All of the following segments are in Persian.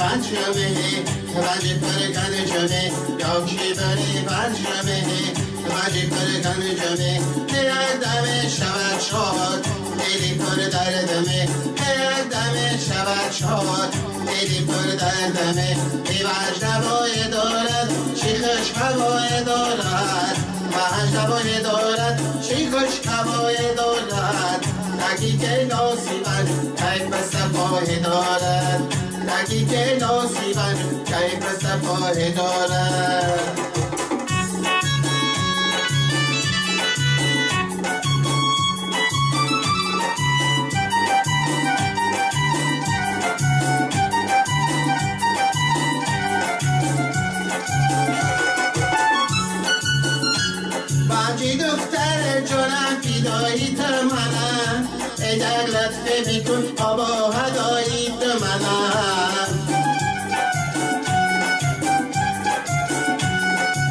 برجامه وجه پرکن جمه یا کی بری برجامه وجه پرکن جمه هر دم شود شاد دلی پر دردمه هر دم شود شاد دلی پر دردمه ای وجدوای دارد چی خوش هوای دارد وجدوای دارد چی خوش هوای دارد دقیقه ناصیبن کیف صفای دارد دقیقه ناصیبن کیف صفای دارد بانجی دختر جانم فیدایی منم ای در لطفه میکن آبا هدایی منم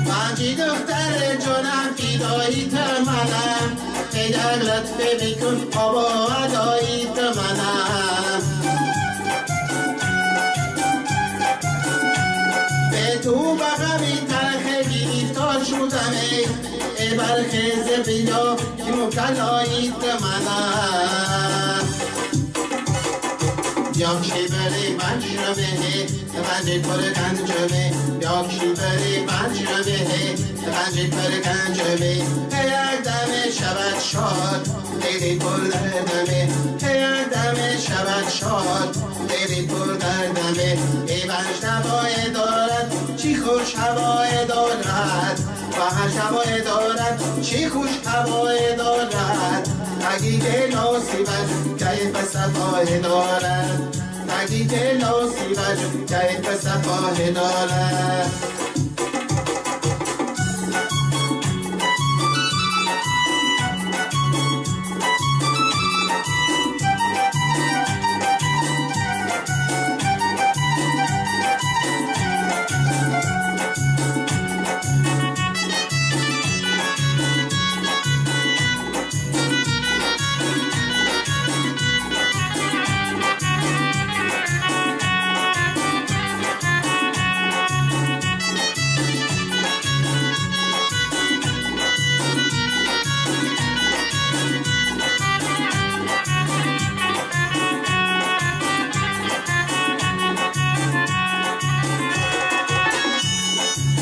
بانجی دختر جانم فیدایی منم ای در لطفه میکن آبا هدایی منم به تو بغمی تلخ گریفتار شدمه ای برخیز بیا که مکلایید منم یا کی بری برجامه وجه پرکن جمه یا کی بری برجامه وجه پرکن جمه هر دم شود شاد دلی پر دردمه هر دم شود شاد دلی پر دردمه ای وجدوای دارد چی خوش هوای دارد وحش هوای دارد چی خوش هوای دارد دقیقه ناصیبت کیف صفای دارد دقیقه ناصیبت کیف صفای دارد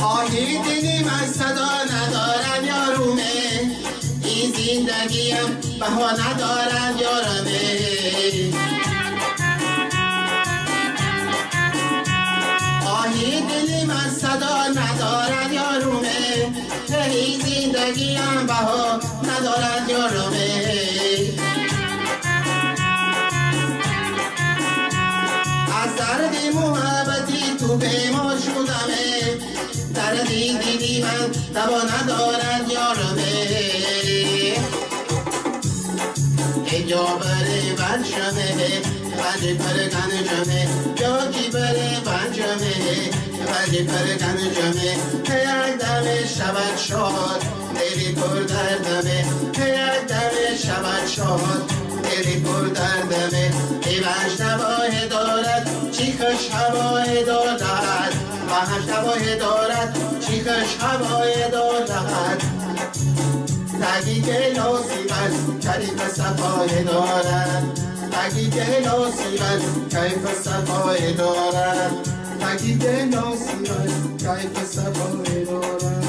آهی دلی من صدا ندارم یارومه این زندگیم بها ندارم یارمه آهی دلی من صدا ندارم یارومه این زندگیم بها ندارم یارمه از دردی محبتی تو بیمار شدمه دردی دیدی من دوا ندارد یارمه ای جا بره برجامه وجه پرکن جمه یا کی بره برجامه وجه پرکن جمه هر دم شود شاد دلی پر دردمه هر دم شود شاد دلی پر دردمه ای وجدوای دارد چی خوش هوای دارد وحش هوای دارد چی خوش هوای دارد دقیقه ناصیبت کیف صفای دارد دقیقه ناصیبت کیف صفای دارد دقیقه ناصیبت کیف صفای دارد